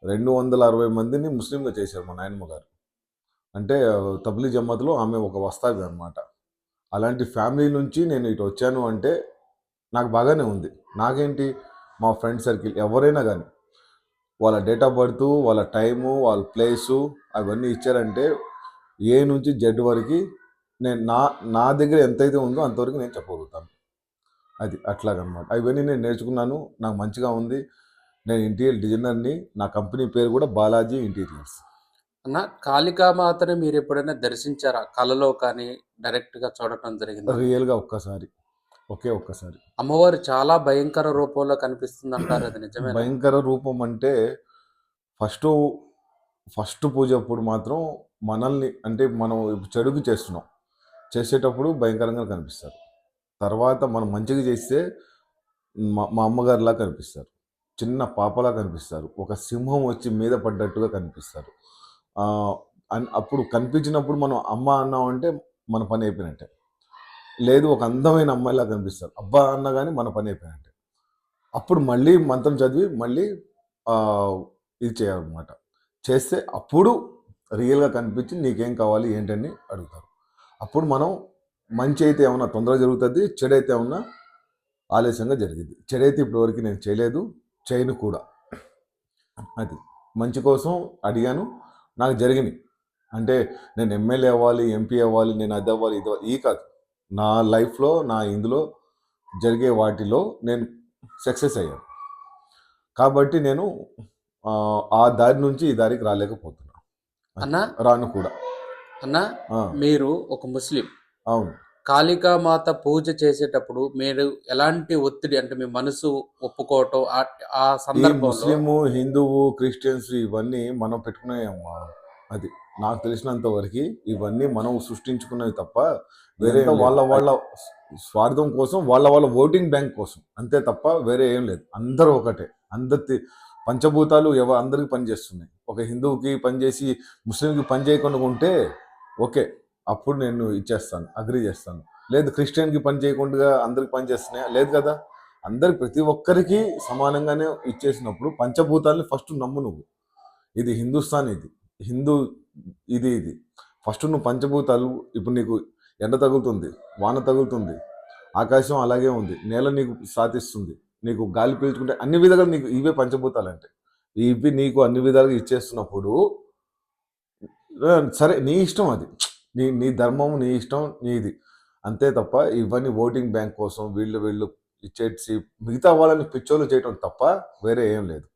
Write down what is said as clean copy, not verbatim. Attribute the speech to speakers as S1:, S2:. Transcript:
S1: 260 మందిని ముస్లింగా చేశారు మా నాయనమ్మ గారు. అంటే తబ్లీగ్ జమాత్‌లో ఆమె ఒక వస్తాది అనమాట. అలాంటి ఫ్యామిలీ నుంచి నేను ఇటు వచ్చాను అంటే నాకు బాగానే ఉంది. నాకేంటి మా ఫ్రెండ్ సర్కిల్ ఎవరైనా గానీ, వాళ్ళ డేట్ ఆఫ్ బర్తు, వాళ్ళ టైము, వాళ్ళ ప్లేసు అవన్నీ ఇచ్చారంటే ఏ నుంచి జెడ్ వరకి నేను నా నా దగ్గర ఎంతైతే ఉందో అంతవరకు నేను చెప్పగలుగుతాను. అది అట్లాగనమాట. అవన్నీ నేను నేర్చుకున్నాను. నాకు మంచిగా ఉంది. నేను ఇంటీరియర్ డిజైనర్‌ని. నా కంపెనీ పేరు కూడా బాలాజీ ఇంటీరియర్స్.
S2: అన్న కాళికామాతని మీరెప్పుడైనా దర్శించారా? కలలో కానీ, డైరెక్ట్‌గా చూడటం జరిగిందా?
S1: రియల్‌గా ఒక్కసారి. ఒకే ఒక్కసారి.
S2: అమ్మవారు చాలా భయంకర రూపంలో కనిపిస్తుందంటారు. అది నిజమేనా?
S1: భయంకర రూపం అంటే ఫస్టు, ఫస్ట్ పూజ అప్పుడు మాత్రం మనల్ని అంటే మనం ఇప్పుడు చెడుకి చేస్తున్నాం. చేసేటప్పుడు భయంకరంగా కనిపిస్తారు. తర్వాత మనం మంచిగా చేస్తే మా మా అమ్మగారిలా కనిపిస్తారు. చిన్న పాపలా కనిపిస్తారు. ఒక సింహం వచ్చి మీద పడ్డట్టుగా కనిపిస్తారు. ఆహ్, అప్పుడు కనిపించినప్పుడు మనం అమ్మ అన్నామంటే మన పని అయిపోయినట్టే. లేదు ఒక అందమైన అమ్మాయిలా కనిపిస్తారు. అబ్బా! అన్నా గాని మన పని అయిపోయినట్టే. అప్పుడు మళ్ళీ మంత్రం చదివి మళ్ళీ ఇది చేయాలన్నమాట. చేస్తే అప్పుడు రియల్‌గా కనిపించి నీకేం కావాలి ఏంటని అడుగుతారు. అప్పుడు మనం మంచి అయితే ఏమన్నా తొందరగా జరుగుతది. చెడైతే ఏమన్నా ఆలస్యంగా జరిగిద్ది. చెడైతే ఇప్పటివరకు నేను చేయలేదు. చేయను కూడా. అది. మంచి కోసం అడిగాను. నాకు జరిగినియి. అంటే నేను ఎమ్మెల్యే అవ్వాలి, ఎంపీ అవ్వాలి, నేను అది అవ్వాలి, ఇది అవ్వాలి ఇయి కాదు. నా లైఫ్‌లో నా ఇందులో జరిగే వాటిలో నేను సక్సెస్ అయ్యాను. కాబట్టి నేను ఆ దారి నుంచి ఈ దారికి రాలేకపోతున్నా. అది.
S2: అన్నా,
S1: రాను కూడా.
S2: అన్నా
S1: ఆ!
S2: మీరు ఒక ముస్లిం.
S1: అవును.
S2: కాళికామాత పూజ చేసేటప్పుడు మీరు ఎలాంటి ఒత్తిడి అంటే మీ మనసు ఒప్పుకోవటం ఆ
S1: ఈ
S2: సందర్భంలో
S1: ముస్లిము, హిందువు, క్రిస్టియన్స్ ఇవన్నీ మనం పెట్టుకునేయమ్మా. అది. నాకు తెలిసినంత వరకి ఇవన్నీ మనం సృష్టించుకున్నవి తప్ప వేరే
S2: ఇదంతా
S1: వాళ్ళ వాళ్ళ స్వార్థం కోసం, వాళ్ళ వాళ్ళ ఓటింగ్ బ్యాంక్ కోసం. అంతే తప్ప వేరే ఏం లేదు. అందరూ ఒకటే. అందరి పంచభూతాలు అందరికి పనిచేస్తున్నాయి. ఒక హిందువుకి పనిచేసి, ముస్లింకి పని చేయకుండా ఉంటే ఓకే. అప్పుడు నేను ఇచ్చేస్తాను. అగ్రీ చేస్తాను. లేదు క్రిస్టియన్‌కి పని చేయకుండా అందరికి పని చేస్తున్నాయా? లేదు కదా! అందరికి ప్రతి ఒక్కరికి సమానంగానే ఇచ్చేసినప్పుడు పంచభూతాల్ని ఫస్ట్ నమ్ము నువ్వు. ఇది హిందుస్థాన్ ఇది. హిందూ ఇది. ఫస్ట్ నువ్వు పంచభూతాలు ఇప్పుడు నీకు ఎండ తగులుతుంది, వాన తగులుతుంది, ఆకాశం అలాగే ఉంది, నేల నీకు సాతిస్తుంది, నీకు గాలి పీల్చుకుంటే అన్ని విధాలుగా నీకు ఇవే పంచభూతాలంటే. ఇవి నీకు అన్ని విధాలుగా ఇచ్చేస్తున్నప్పుడు సరే నీ ఇష్టం అది. నీ ధర్మం, నీ ఇష్టం నీది. అంతే తప్ప ఇవన్నీ ఓటింగ్ బ్యాంక్ కోసం వీళ్ళు ఇచ్చేసి మిగతా వాళ్ళని పిచ్చోళ్ళు చేయటం తప్ప వేరే ఏం లేదు.